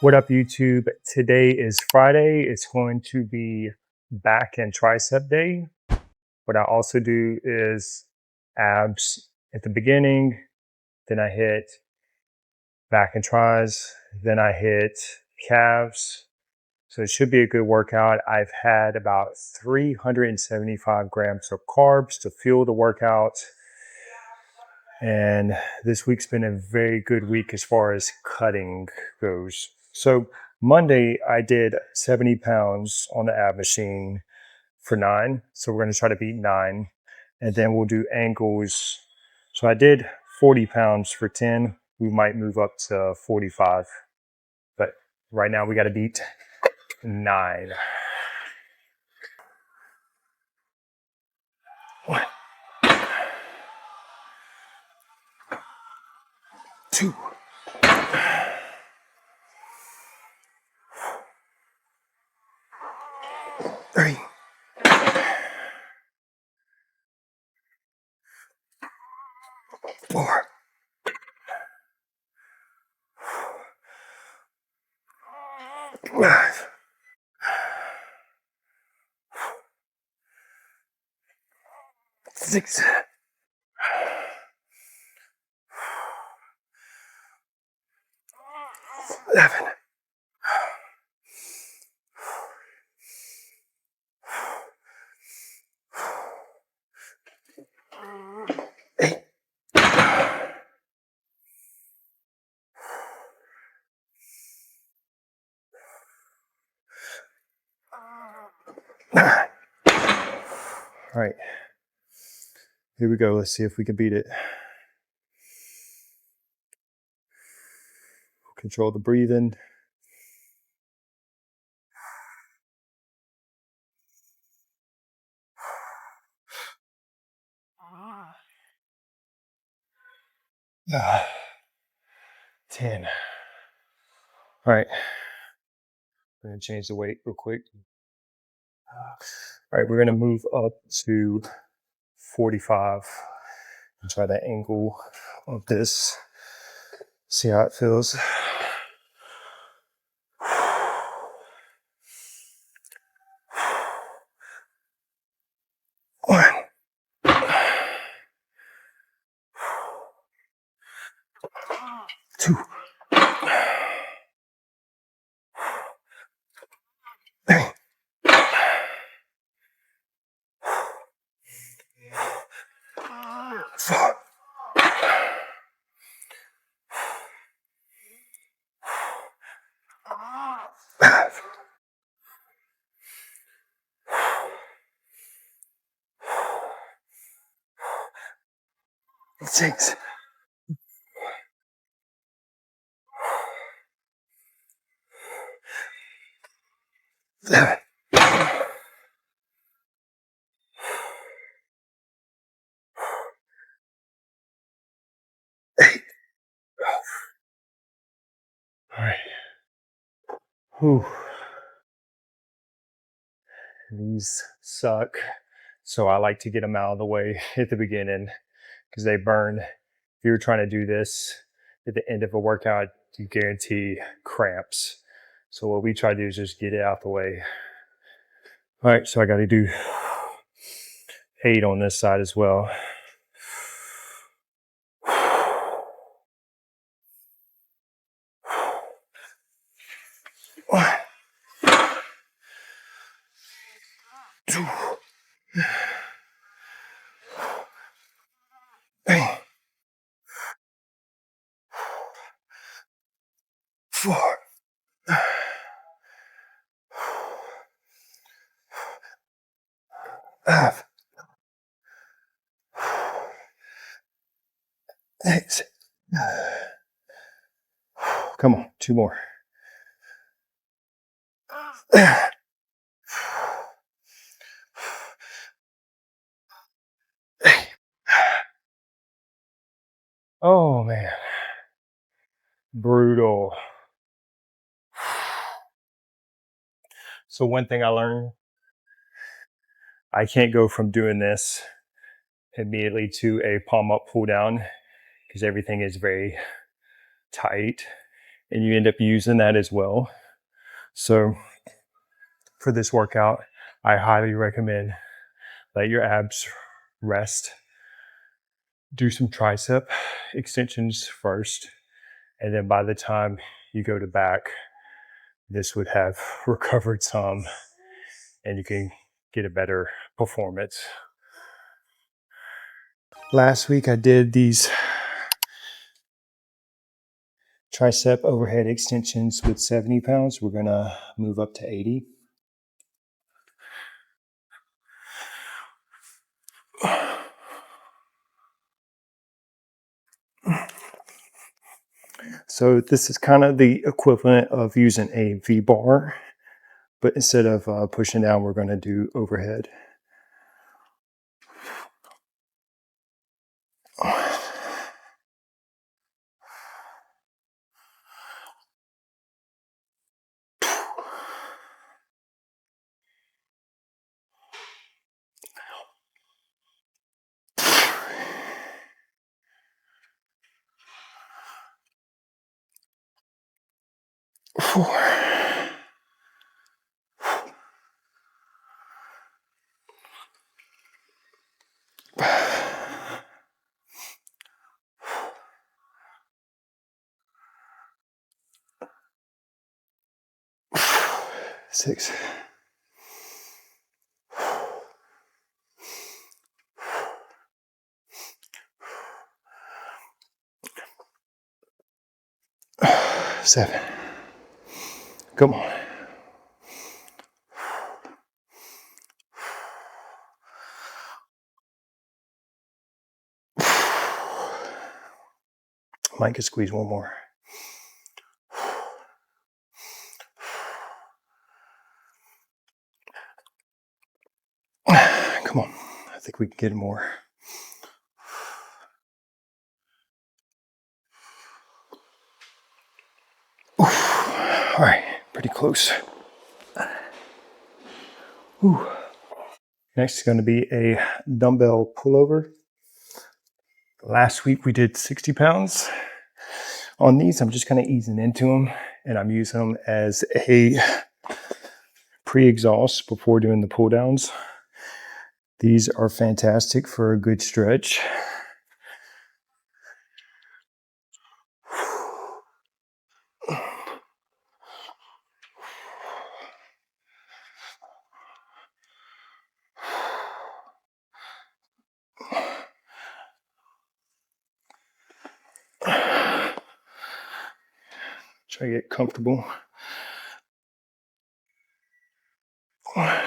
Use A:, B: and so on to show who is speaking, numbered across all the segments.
A: What up, YouTube? Today is Friday. It's going to be back and tricep day. What I also do is abs at the beginning, then I hit back and tries, then I hit calves. So it should be a good workout. I've had about 375 grams of carbs to fuel the workout. And this week's been a very good week as far as cutting goes. So Monday, I did 70 pounds on the ab machine for 9. So we're going to try to beat 9. And then we'll do ankles. So I did 40 pounds for 10. We might move up to 45. But right now we got to beat 9. 1, 2, 3, 4, 5, 6, 7, 8, 9. All right, here we go. Let's see if we can beat it. Control the breathing. Ah, 10. All right, we're gonna change the weight real quick. All right, we're gonna move up to 45 and try the angle of this. See how it feels. One, 2, 3, 4, 5, 6, 7, 8. All right. Whew. These suck. So I like to get them out of the way at the beginning because they burn. If you're trying to do this at the end of a workout, you guarantee cramps. So what we try to do is just get it out the way. All right, so I got to do 8 on this side as well. 1, 2, 3, 4, 5, 6. Come on, 2 more. Oh man, brutal. So one thing I learned, I can't go from doing this immediately to a palm up, pull down, because everything is very tight. and you end up using that as well. So for this workout, I highly recommend let your abs rest. Do some tricep extensions first, and then by the time you go to back, this would have recovered some and you can get a better performance. Last week I did these tricep overhead extensions with 70 pounds. We're gonna move up to 80. So this is kind of the equivalent of using a V-bar, but instead of pushing down, we're gonna do overhead. Four. 6. 7. Come on. Might could squeeze one more. Come on. I think we can get more. All right, pretty close. Whew. Next is going to be a dumbbell pullover. Last week we did 60 pounds. On these, I'm just kind of easing into them, and I'm using them as a pre-exhaust before doing the pull downs. These are fantastic for a good stretch. Try to get comfortable. 1,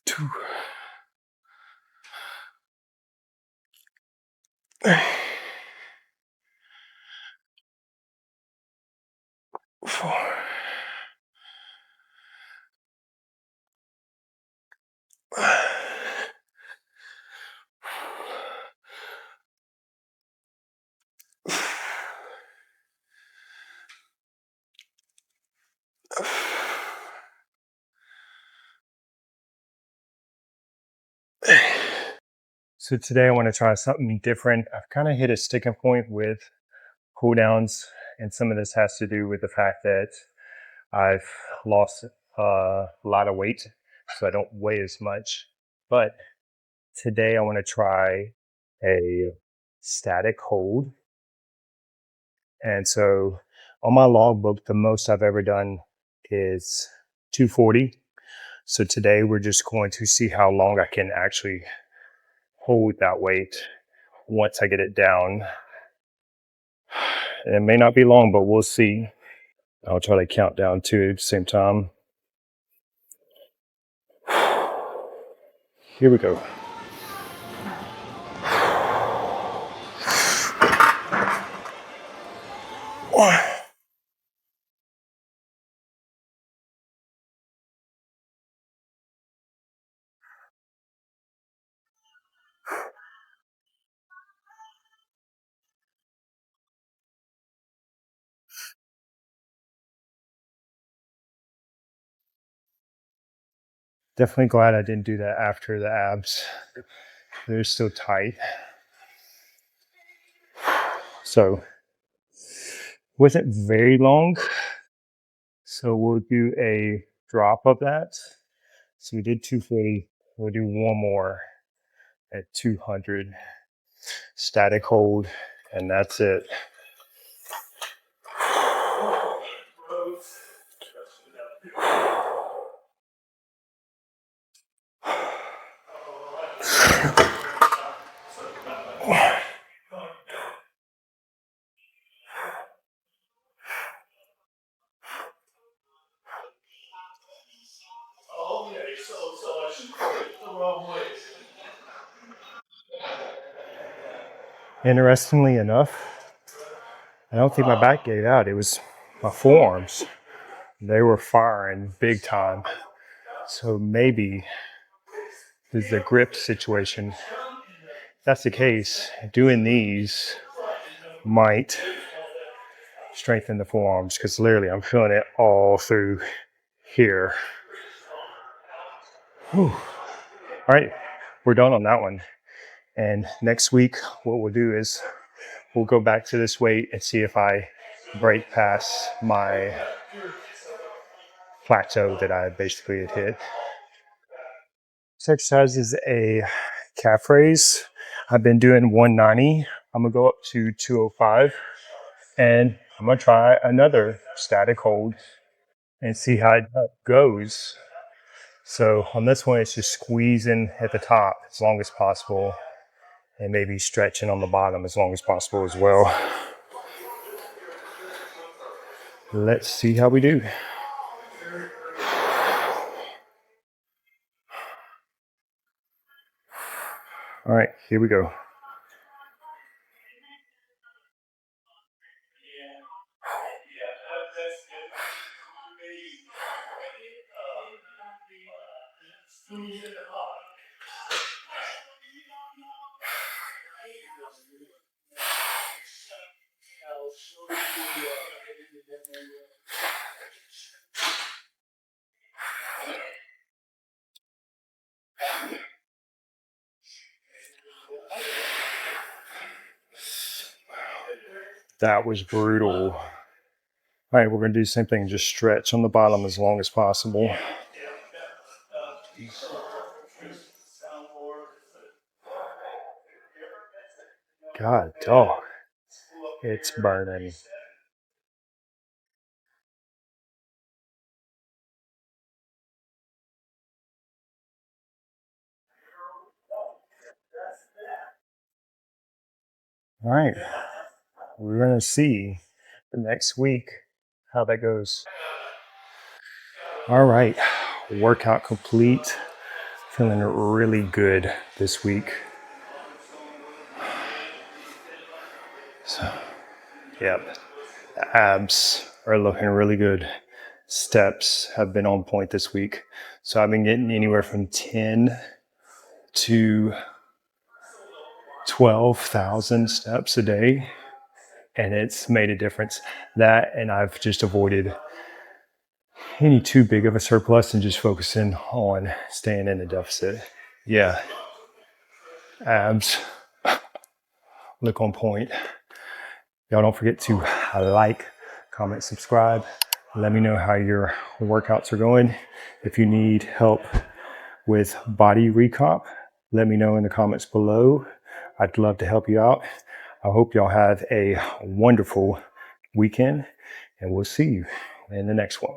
A: 2, 3, 4. 5. So today I want to try something different. I've kind of hit a sticking point with cool downs, and some of this has to do with the fact that I've lost a lot of weight, so I don't weigh as much. But today I want to try a static hold. And so on my logbook, the most I've ever done is 240. So today we're just going to see how long I can actually hold that weight once I get it down. It may not be long, but we'll see. I'll try to count down too at the same time. Here we go. Definitely glad I didn't do that after the abs. They're still tight. So wasn't very long. So we'll do a drop of that. So we did 240. We'll do one more at 200. Static hold, and that's it. Interestingly enough, I don't think my back gave out. It was my forearms. They were firing big time. So maybe this is a grip situation. If that's the case, doing these might strengthen the forearms because literally I'm feeling it all through here. Whew. All right, we're done on that one. And next week, what we'll do is we'll go back to this weight and see if I break past my plateau that I basically had hit. This exercise is a calf raise. I've been doing 190. I'm gonna go up to 205 and I'm gonna try another static hold and see how it goes. So on this one, it's just squeezing at the top as long as possible and maybe stretching on the bottom as long as possible as well. Let's see how we do. All right, here we go. That was brutal. All right, we're gonna do the same thing, just stretch on the bottom as long as possible. God, dog, it's burning. All right, we're gonna see the next week how that goes. All right, workout complete. Feeling really good this week. So, yep, the abs are looking really good. Steps have been on point this week. So I've been getting anywhere from 10 to 12,000 steps a day, and it's made a difference. That, and I've just avoided any too big of a surplus and just focusing on staying in the deficit. Yeah, abs look on point. Y'all don't forget to like, comment, subscribe. Let me know how your workouts are going. If you need help with body recomp, let me know in the comments below. I'd love to help you out. I hope y'all have a wonderful weekend, and we'll see you in the next one.